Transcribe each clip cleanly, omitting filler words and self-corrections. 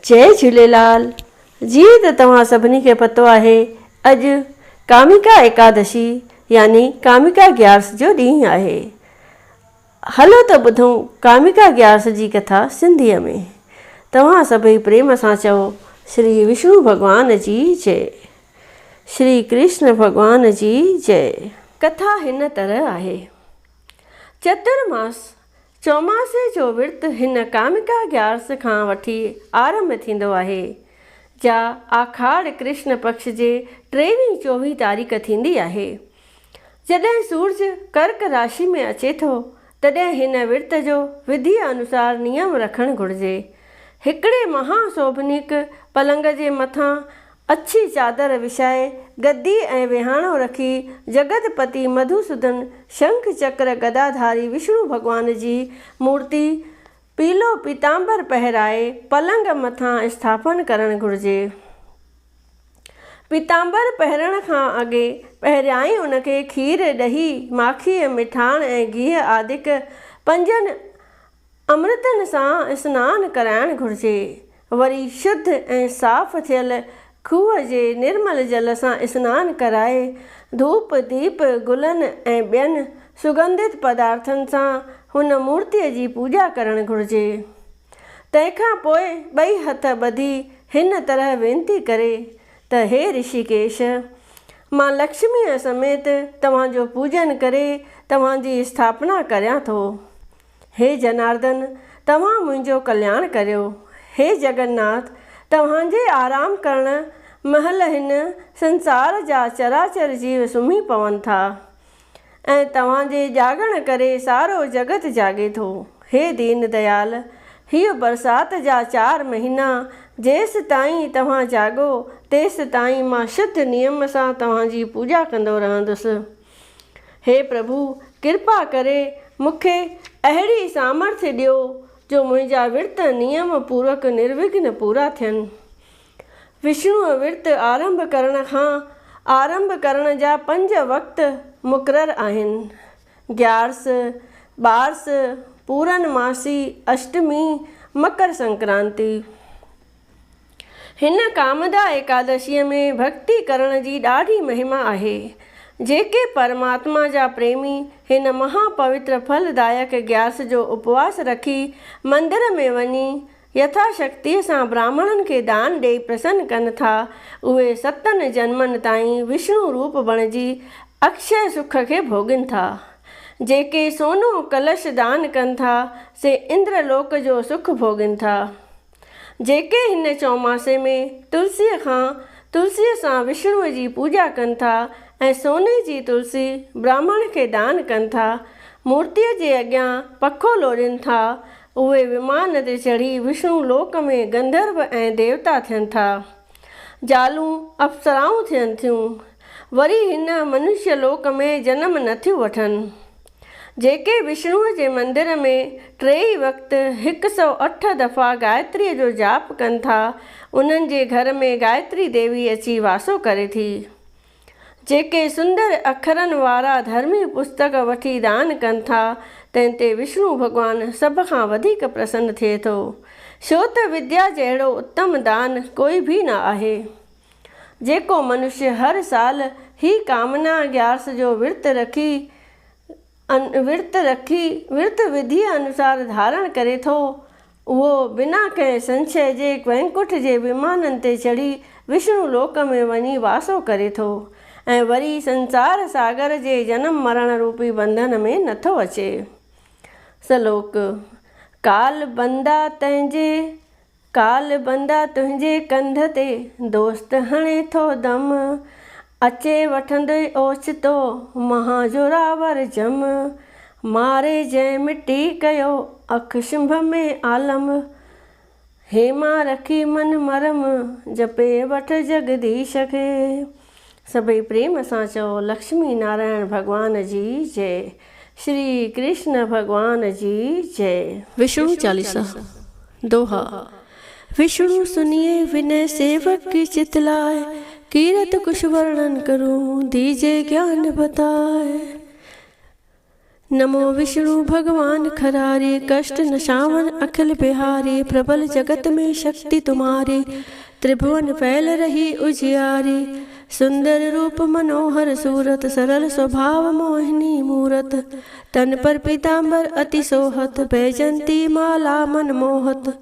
जय झूलेलाल। जीअं त तव्हां सभिनी खे पतो आहे, अॼु कामिका एकादशी यानी कामिका ग्यारस जो ॾींहुं आहे। हलो त ॿुधूं कामिका ग्यारस जी कथा सिंधीअ में। तव्हां सभई प्रेम सां चओ, श्री विष्णु भॻवान जी जय, श्री कृष्ण भॻवान जी जय। कथा हिन तरह आहे। चतुर्मास चौमासे जो विर्त हिन कामिका ग्यारस खां वठी आरंभ थींदो आहे। जा आखाड़ कृष्ण पक्ष जे 23-24 तारीख़ थींदी आहे। जॾहिं सूरज कर्क राशि में अचे थो, तॾहिं हिन विर्त जो विधि अनुसार नियम रखणु घुरिजे। हिकिड़े महाशोभनीक पलंग जे मथां अछी चादर विछाए गद्दी ऐं विहाणो रखी जगतपति मधुसूदन शंख चक्र गदाधारी विष्णु भॻवान जी मूर्ति पीलो पीतांबर पहिराए पलंग मथां स्थापन करणु घुरिजे। पीतांबर पहिरण खां अॻे पहिरियां उनखे खीर, ॾही, माखी, मिठाण ऐं गिह आदिक 5 अमृतनि सां सनानु कराइणु घुरिजे। वरी शुद्ध ऐं साफ़ थियल खूह जे निर्मल जल सां सनानु कराए धूप दीप गुलनि ऐं ॿियनि सुगंधित पदार्थनि सां हुन मूर्तिअ जी पूॼा करणु घुरिजे। तंहिंखां पोइ 2 हथ ॿधी हिन तरह वेनती करे त हे ऋषिकेश, मां लक्ष्मीअ समेत तव्हांजो पूॼन करे तव्हांजी स्थापना करियां थो। हे जनार्दन, तव्हां मुंहिंजो कल्याण करियो। हे जगन्नाथ, तव्हांजे आराम करण महल हिन संसार जा चराचर जीव सुम्ही पवनि था ऐं तव्हांजे जाॻण करे सारो जगत जाॻे थो। हे दीन दयाल, हीअ बरसाति जा 4 महीना जेसि ताईं तव्हां जाॻो तेसि ताईं मां शुद्ध नियम सां तव्हांजी पूॼा कंदो रहंदुसि। हे प्रभु, कृपा करे मूंखे अहिड़ी सामर्थ्य ॾियो जो मुंहिंजा विर्त नियम पूर्वक निर्विघ्न पूरा थियनि। विष्णु विर्त आरंभ करण जा 5 वक़्त मुक़रर आहिनि: ग्यारस, ॿारस, पूरनमासी, अष्टमी, मकर संक्रांति। हिन कामदा एकादशीअ में भक्ति करण जी ॾाढी महिमा आहे। जेके परमात्मा जा प्रेमी हिन महापवित्र फलदायक ग्यारस जो उपवास रखी मंदिर में वञी यथाशक्तिअ सां ब्राह्मणनि खे दान ॾेई प्रसन्न कनि था, उहे 7 जन्मनि ताईं विष्णु रूप बणिजी अक्षय सुख खे भोॻनि था। जेके सोनो कलश दान कनि था, से इंद्रलोक जो सुख भोॻनि था। जेके हिन चौमासे में तुलसीअ सां विष्णुअ जी पूॼा कनि था ऐं सोने जी तुलसी ब्राह्मण खे दान कनि था, मूर्तिअ जे अॻियां पखो लोड़नि था, उहे विमान ते चढ़ी विष्णु लोक में गंधर्व ऐं देवता थियनि था, जालूं अप्सराऊं थियनि थियूं, वरी हिन मनुष्य लोक में जनम नथियूं वठनि। जेके विष्णुअ जे मंदिर में 3 वक़्त 108 दफ़ा गायत्रीअ जो जाप कनि था, उन्हनि जे घर में गायत्री देवी अची वासो करे थी। जेके सुंदर अखरनि वारा धर्मी पुस्तक वठी दान कनि था, तंहिं ते विष्णु भॻवानु सभ खां वधीक प्रसन्न थिए थो। छो त विद्या जहिड़ो उत्तम दान कोई बि न आहे। जेको मनुष्य हर साल ही कामना ग्यारस जो विर्त विधि अनुसार धारण करे थो, उहो बिना कंहिं संशय जे वैकुंठ जे विमाननि ते चढ़ी विष्णु लोक में वञी वासो करे थो ऐं वरी संसार सागर जे जनम मरण रूपी बंधन में नथो अचे। सलोक। काल बंदा तुंहिंजे कंध ते, दोस्त हणे थो दम, अचे वठंदे ओचितो महाजोरावर जम, मारे जंहिं मिटी कयो अख शुंभ में आलम, हेमा रखी मन मरम, जपे वठ जगदीश खे। सभई प्रेम सां चओ, लक्ष्मी नारायण भगवान जी जय, श्री कृष्ण भगवान जी जय। विष्णु चालीसा दोहा। विष्णु सुनिए विनय सेवक की चितलाए, कीरत कुछ वर्णन करूं दीजे ज्ञान बताए। नमो विष्णु भगवान खरारे, कष्ट नशावन अखिल बिहारी। प्रबल जगत में शक्ति तुम्हारी, त्रिभुवन फैल रही उजियारी। सुंदर रूप मनोहर सूरत, सरल स्वभाव मोहिनी मूरत। तन पर पीताम्बर अति सोहत, बैजंती माला मन मोहत।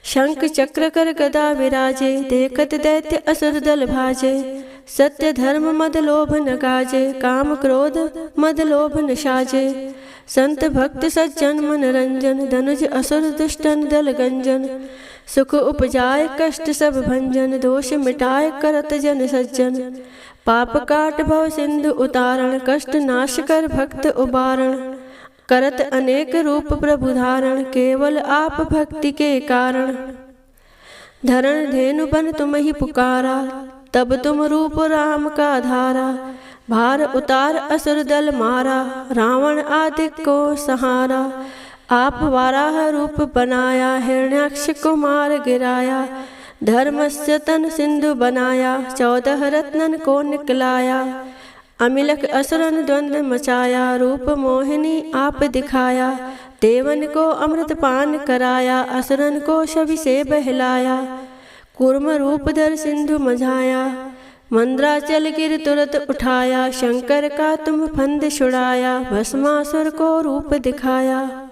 शंख चक्र कर गदा विराजे, देखत दैत्य असुर दल भाजे। सत्य धर्म मद लोभ न गाजे, काम क्रोध मद लोभ न साजे। संत भक्त सज्जन मन रंजन, धनुज असुर दुष्टन दल गंजन। सुख उपजाए कष्ट सब भंजन, दोष मिटाए करत जन सज्जन। पाप काट भव सिंधु उतारण, कष्ट नाश कर भक्त उबारण। करत अनेक रूप प्रभु धारण, केवल आप भक्ति के कारण। धरण धेनु बन तुम ही पुकारा, तब तुम रूप राम का धारा। भार उतार असुर दल मारा, रावण आदि को सहारा। आप वाराह रूप बनाया, हिरण्याक्ष को मार गिराया। धर्मस्य तन सिंधु बनाया, 14 रत्नन को निकलाया। अमिलक असुरन द्वंद्व मचाया, रूप मोहिनी आप दिखाया। देवन को अमृत पान कराया, असुरन को छवि से बहलाया। कूर्म रूप धर सिंधु मझाया, मंद्राचल गिर तुरत उठाया। शंकर का तुम फंद छुड़ाया, भस्मासुर को रूप दिखाया।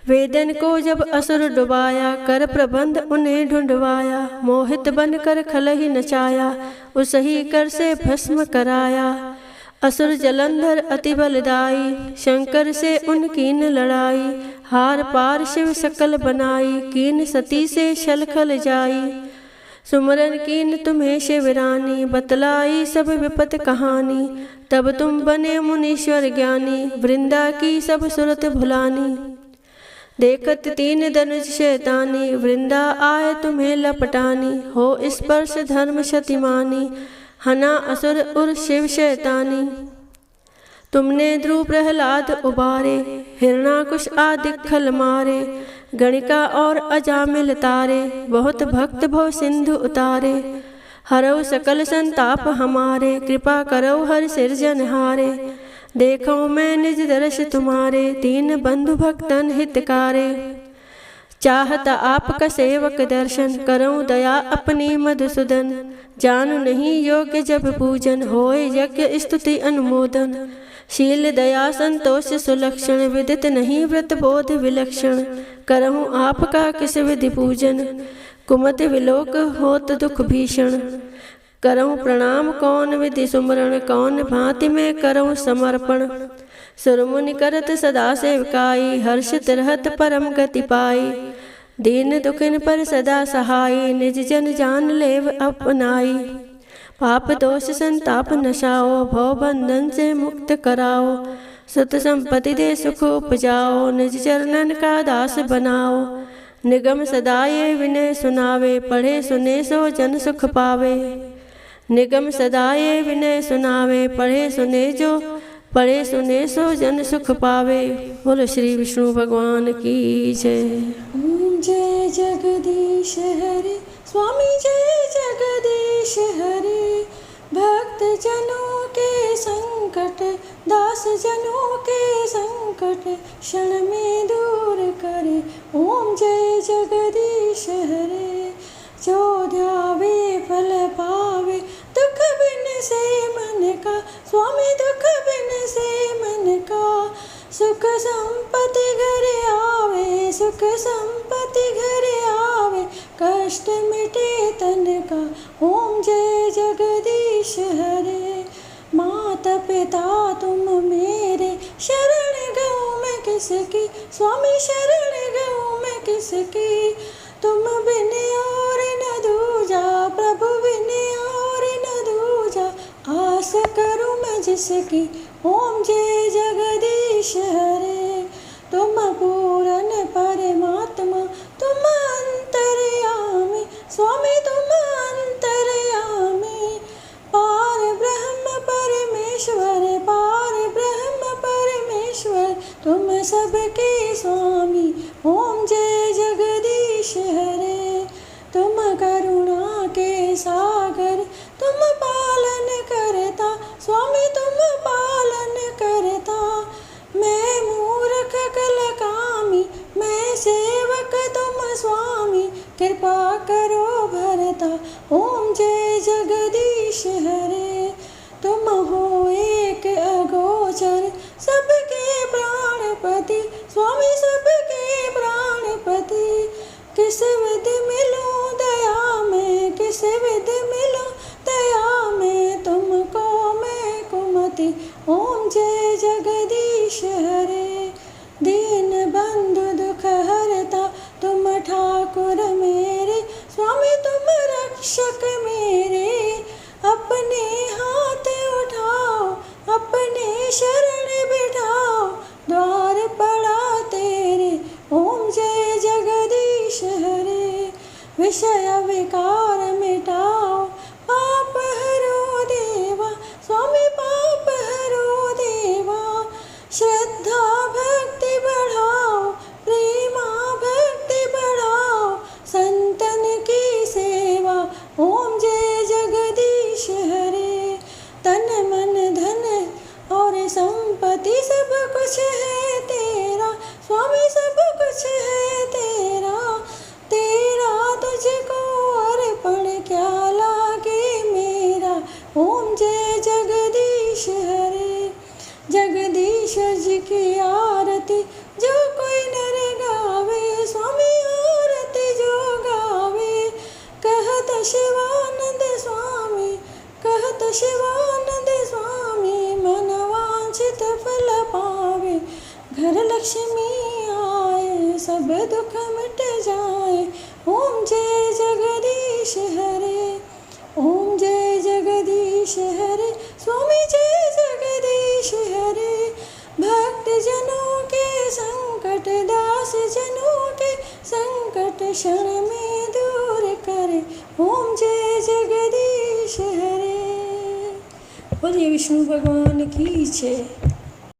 वेदन को जब असुर डुबाया, कर प्रबंध उन्हें ढूंढवाया। मोहित बनकर खलहि नचाया, उसही कर से भस्म कराया। असुर जलंधर अति बलदाई, शंकर से उनकीन लड़ाई। हार पार शिव सकल बनाई, कीन सती से छल खल जाई। सुमरन कीन तुम्हें शिवरानी, बतलाई सब विपत कहानी। तब तुम बने मुनीश्वर ज्ञानी, वृंदा की सब सुरत भुलानी। देखत तीन धनुष शैतानी, वृंदा आए तुम्हें लपटानी। हो स्पर्श धर्म शतिमानी, हना असुर उर शिव शैतानी। तुमने ध्रुव प्रहलाद उबारे, हिरणाकुश आदि खल मारे। गणिका और अजामिल तारे, बहुत भक्त भव सिंधु उतारे। हरौ सकल संताप हमारे, कृपा करौ हर सिरजनहारे। देखो मैं निज दर्श तुम्हारे, दीन बंधु भक्तन हितकारे। चाहत आपका सेवक दर्शन, करऊं दया अपनी मधुसूदन। जानु नहीं योग्य जब पूजन, होए यज्ञ स्तुति अनुमोदन। शील दया संतोष सुलक्षण, विदित नहीं व्रत बोध विलक्षण। करहूँ आपका किस विधि पूजन, कुमत विलोक होत दुख भीषण। करऊँ प्रणाम कौन विधि सुमरण, कौन भांति में करऊँ समर्पण। सुरमुनि करत सदा सेवकाई, हर्षित रहत परम गति पाई। दीन दुखिन पर सदा सहाई, निज जन जान लेव अपनाई। पाप दोष संताप नशाओ, भव बंधन से मुक्त कराओ। सुत संपत्ति दे सुख उपजाओ, निज चरणन का दास बनाओ। निगम सदा ये विनय सुनावे, पढ़े सुने सो जन सुख पावे। निगम सदा ये विनय सुनावे, पढ़े सुने सो जन सुख पावे। बोलो श्री विष्णु भगवान की जय। जय जगदीश हरे, स्वामी जय जगदीश हरे। भक्त जनों के संकट, दास जनों के संकट, क्षण में दूर करे। ओम जय जगदीश हरे। जो ध्यावे फल पावे, दुख बिन से मन का। स्वामी दुख बिन से मन का। सुख संपत्ति घर आवे, सुख संपत्ति घर आवे। कष्ट मिटे तन का। ओम जय जगदीश हरे। माता पिता तुम मेरे, शरण गऊँ मैं किसकी। स्वामी शरण गऊँ मैं किसकी। तुम बिन और न दूजा, प्रभु बिन और न दूजा। आस करूँ मैं जिसकी। ओम जय जगदीश हरे। तुम पूर्ण परमात्मा, तुम अंतर्यामी। स्वामी तुम अंतर्यामी। पार ब्रह्म परमेश्वर, पार ब्रह्म परमेश्वर। तुम सबके स्वामी। ओम जय जगदीश हरे। तुम करुणा के सागर, तुम पालन करता। स्वामी तुम पालन करो भरता। ओम जय जगदीश हरे। तुम हो एक अगोचर सबके प्राणपति, स्वामी सबके प्राणपति। किस विध मिलो दया में, किस विध मिलो दया में, तुमको मैं कुमति। ओम जय जगदीश हरे। दीन बंधु दुख हरता तुम ठाकुर मेरे, स्वामी तुम रक्षक मेरे। अपने हाथ उठाओ, अपने शरण बिठाओ, द्वार पड़ा तेरे। ओम जय जगदीश हरे। विषय विकार मिटाओ, पाप हरो देवा, स्वामी पाप हरो देवा। श्रद्धा भक्ति बढ़ाओ, प्रेमा भक्ति बढ़ाओ, संतन की सेवा। ओम जय जगदीश हरे। तन मन धन और संपत्ति सब कुछ है तेरा, स्वामी सब कुछ है तेरा। तेरा तुझको अर्पण क्या लागे मेरा। ओम जय जगदीश हरे। जगदीश्वर जी की आरती जो कोई नर गावे, स्वामी आरती जो गावे। कहत शिवानंद स्वामी, कहत शिवानंद स्वामी, मन वांछित फल पावे। घर लक्ष्मी आए, सब दुख मिट जाए। ओम जय जगदीश हरे। ओम जय जगदीश हरे, स्वामी जय जगदीश हरे। भक्त जनों के संकट, दास जनों के संकट, क्षण में दूर करे। ओम जय जगदीश हरे। बोलिए विष्णु भगवान की जय।